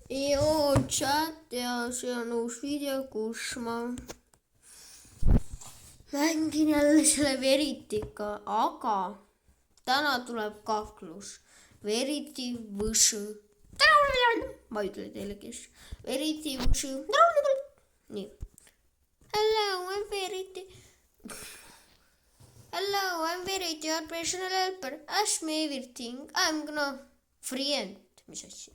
Joo, chat ja see on uus video, kus ma mängin jälle selle Veritiga, aga täna tuleb kaklus. Veriti võsu. Ma ei ütle teile, kes. Veriti võsu. Nii. Hello, I'm Veriti. Hello, I'm Veriti, your personal helper. Ask me everything. I'm gonna friend. Mis asja?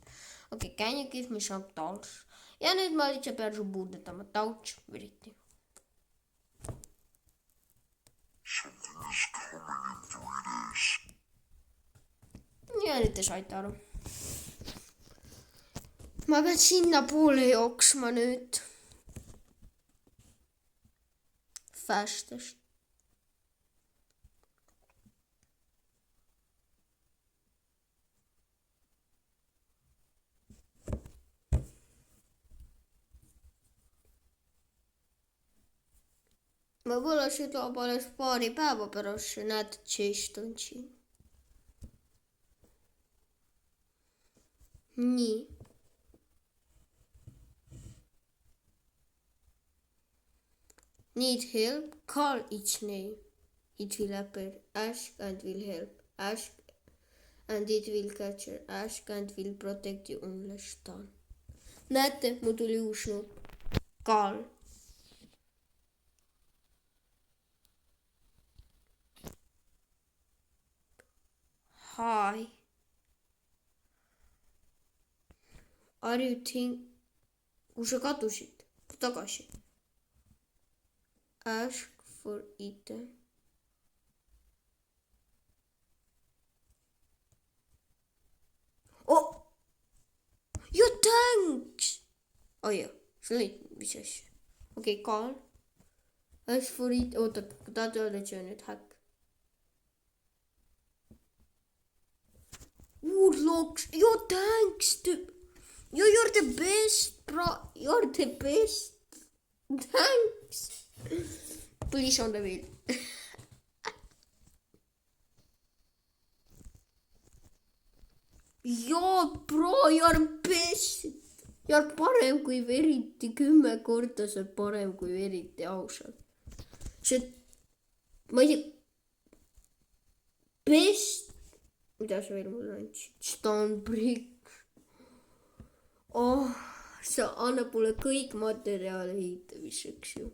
Okay, can you give me some tools? Ja nüüd ma lihtsalt pean su puudutama. Touch, Veriti. Something is coming in 3 days. Ja nüüd te saite aru. Ma pean sinna poole jooksma nüüd. Fastest. Võib-olla see toob alles paari päeva pärast, näed, chest on siin. Nii. Need help? Call its name. It will appear. Ask and will help. Ask and it will catch her. Ask and will protect you unless done. Näete, mul tuli uus nupp. Call. Hi. Are you think... Kus sa kadusid? Tagasi. Ask for item. Oh! You thanks! Oh jah, see oli mis asja. Okei, call. Ask for it. Oota, tahad öelda, et see on nüüd häkk? Looks, you thanks to... You're the best, bro. You're the best. Thanks. Please on the wheel. Joo, bro, you're best. You're parem kui Veriti, 10 korda sa oled parem kui Veriti, ausalt. See, ma ei tea, best. Mida sa veel mulle andsid? Stone brick. Oh, sa annab mulle kõik materjale ehitamiseks ju.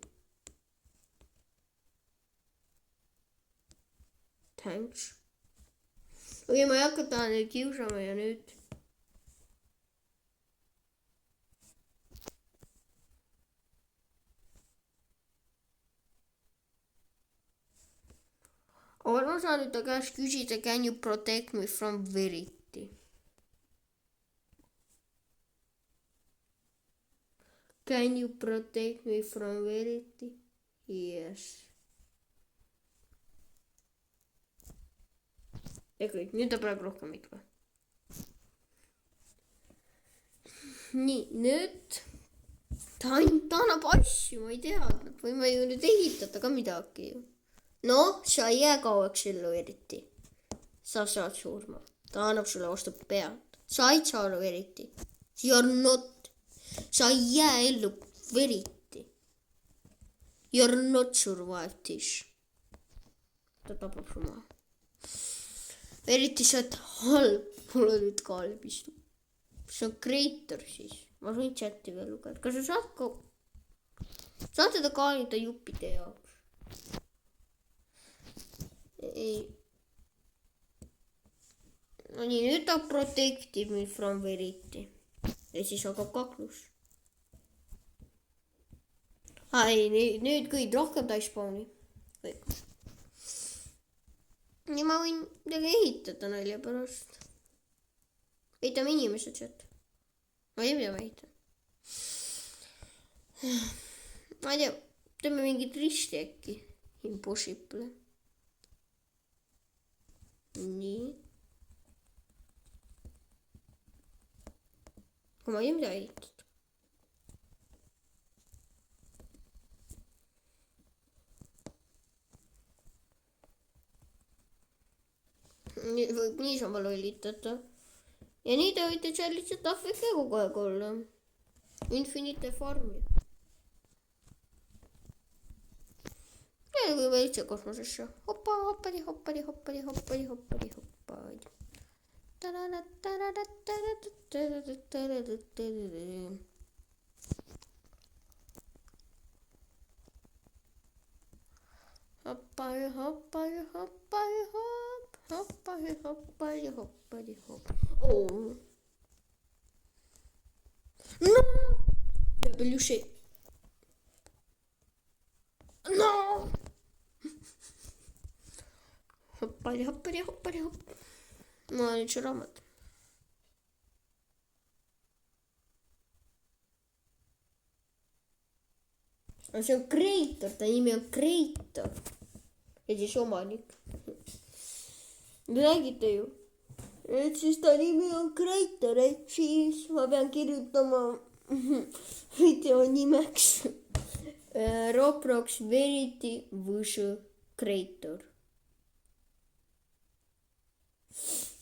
Thanks. Okei, ma ei hakka taha neid kiusama ja nüüd. Aga ma saan nüüd ta käest küsida, can you protect me from Veriti? Can you protect me from Veriti? Yes. Ja kõik, nüüd ta praegu rohkem ikka. Nii, nüüd ta annab asju, ma ei teadnud. Võime ju nüüd ehitada ka midagi ju. No, sa ei jää kauaks ellu Veriti. Sa saad surma. Ta annab sulle vastu pead. Sa ei saa aru Veriti. You're not. Sa ei jää ellu Veriti. You're not survive this. Ta tapab su maha. Veriti, sa oled halb. Mul on nüüd kalb istu. See on creator siis. Ma võin chati veel lugeda. Kas sa saad ka... Saad teda kaalida juppide jaoks? Ei. No nii, nüüd ta protectib me from Veriti. Ja siis hakkab kaklus. Ei, nüüd kõik rohkem ta ei spawni. Kõik. Nii ma võin midagi ehitada nalja pärast. Ehitame inimesed sealt. Ma ei tea, mida ma ehitan. Ma ei tea, teeme mingit risti äkki. Impossible. Nii. Aga ma ei tea, mida ehitada. Võib niisama lollitada. ja nii te võite seal lihtsalt AFK kogu aeg olla. Infinite farmi. Ja võime üldse kosmosesse. Hoppa, hoppadi, hoppadi, hoppadi, hoppadi, hoppadi, hoppadi. Hoppadi, hoppadi, hoppadi, hopp. Hoppadi, hoppadi, hoppadi, hopp. Oh. No! Peluche. No! Hoppadi, hoppadi, hoppadi, hopp. Ma olen üks raamat. See on Creator, ta nimi on Creator. Ja siis omanik. Räägite ju. Et siis ta nimi on Creator, et siis ma pean kirjutama video nimeks Roblox Verity Visual Creator.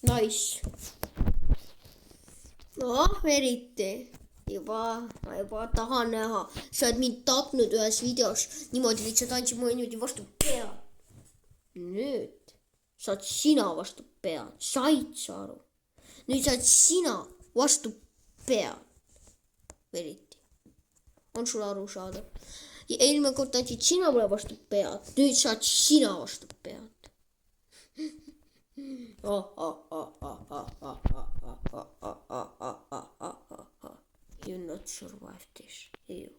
Nice. No, Verity. Ma juba tahan näha. Sa oled mind tapnud ühes videos. Niimoodi lihtsalt andsid mulle niimoodi vastu pead. Nüüd saad sina vastu pead. Said sa aru? Nüüd saad sina vastu pead. Verity. On sul aru saada? Ja eelmine kord andsid sina mulle vastu pead. Nüüd saad sina vastu pead. You not survive this. You.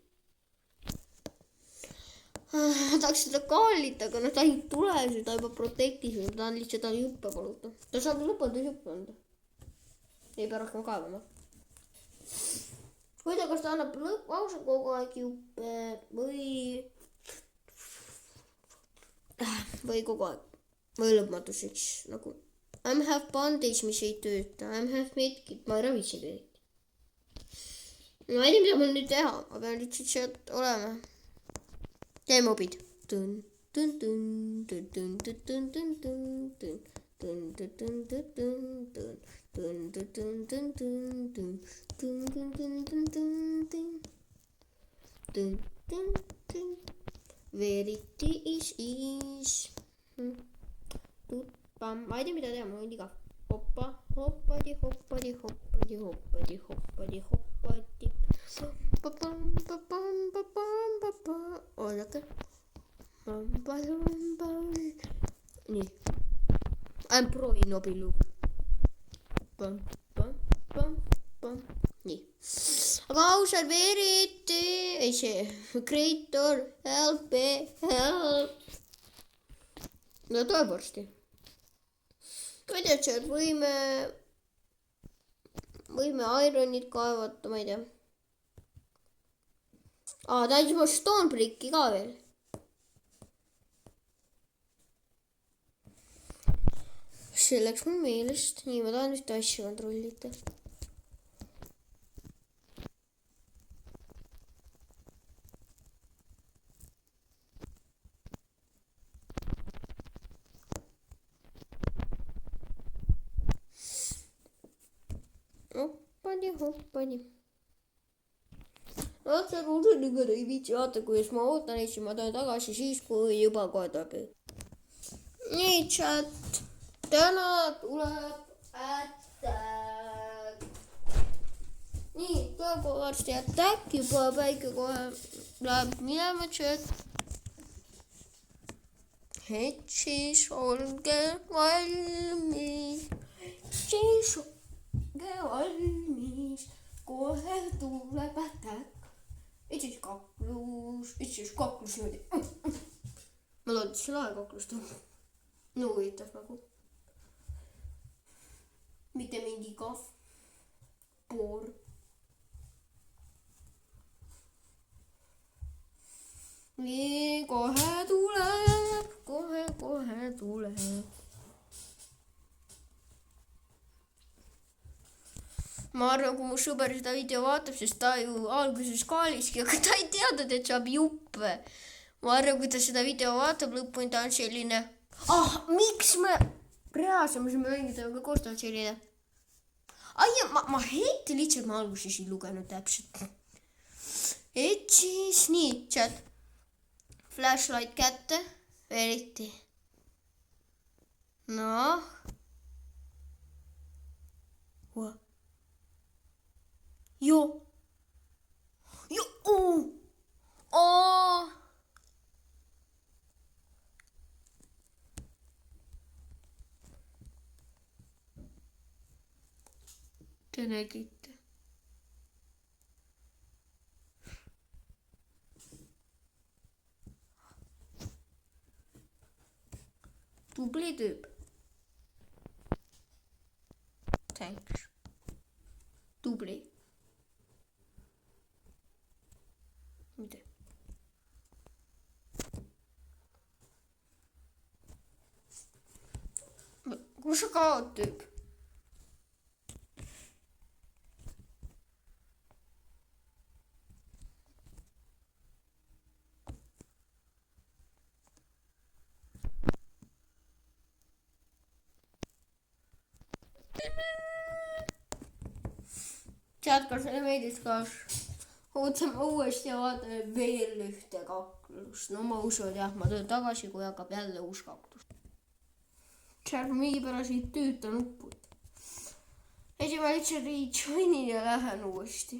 Ma tahaks seda kaalita, aga ta ei tule, ta juba protektis, ta tahan lihtsalt talle juppe paluta. Ta saab lõpuni juppe anda. Ei pea rohkem kaevama. Kui ta kas ta annab lausa kogu aeg juppe või kogu aeg. Või lõpmatuseks nagu I'm have bandage, mis ei tööta. I'm have medkit, ma ei ravitse kõik. Ma ei tea, mida mul nüüd teha. Ma pean lihtsalt sealt olema. Tee mobid. Verity is. Ma ei tea, mida teha, ma olen igav. Hoppa, hoppadi, hoppadi, hoppadi, hoppadi, hoppadi, hoppadi. Oodake. Nii. I'm proovin obilu. Nii. Aga ausalt, Verity, ei see, Creator, help. No tuleb varsti. Ma ei tea, et võime ironit kaevata, ma ei tea. Ta andis mul Stonebricki ka veel. See läks mul meelest. Nii, ma tahan ühte asja kontrollida. Hoppani. Vaata, ruuduniga ei viitsi vaata, kuidas ma ootan, et ma tahan tagasi siis, kui juba kohe tuleb. Nii, chat. Täna tuleb attack. Nii, tuleb varsti attack, juba päike kohe läheb minema, chat. Et siis olge valmis. Valmis, kohe tuleb attack. Üks kaklus niimoodi. Ma loodan, et see lahe kaklust on. No huvitav nagu. Mitte mingi kahv. Poor. Nii, kohe tuleb. Kohe tuleb. Ma arvan, kui mu sõber seda video vaatab, sest ta ju alguses kaaliski, aga ta ei teadnud, et saab juppe. Ma arvan, kui ta seda video vaatab lõpuni, ta on selline. Miks me reaalselt, me mängida ka koos ta on selline. ai, ma hetke lihtsalt ma alguses ei lugenud täpselt. Et siis nii, chat. Flashlight kätte, eriti. Noh. Joo. Oo. Te nägite. Tubli tüüp. Thanks. Tubli. Mida? Kus sa kaod, tüüp? Tead, kas neile meeldis ka? Ootame uuesti ja vaatame veel ühte kaklust. No ma usun, jah, ma tulen tagasi, kui hakkab jälle uus kaklus. Seal mingipärast ei tüüta nuppud. Esimene ma lihtsalt rejoinin ja lähen uuesti.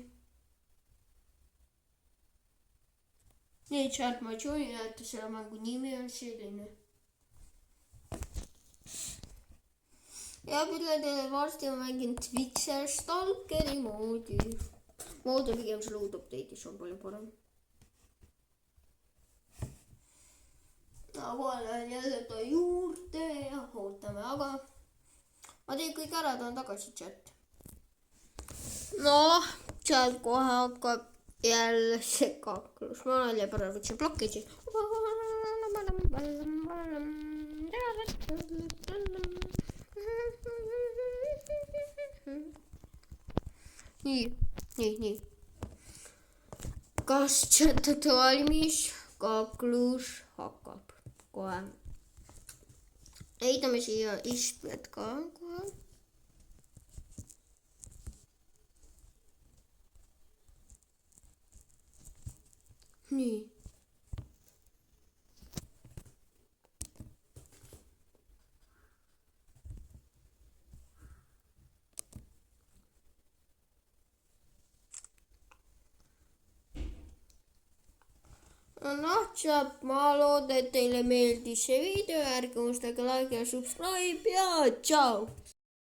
Nii, sealt ma joinin, et selle mängu nimi on selline. Ja küll teile varsti ma mängin Twixer Stalkeri moodi. Mood on pigem see load update'is on palju parem. Kohe lähen jälle ta juurde ja ootame, aga ma teen kõik ära, ta on tagasi chat. Noh, sealt kohe hakkab jälle see kaklus. Ma olen jälle pärast võtsin plokki. Nii. Kas olete valmis? Kaklus hakkab kohe. Heidame siia istmed ka kohe. Nii. Noh, chat, ma loodan, et teile meeldis see video, ärge unustage like ja subscribe ja tšau!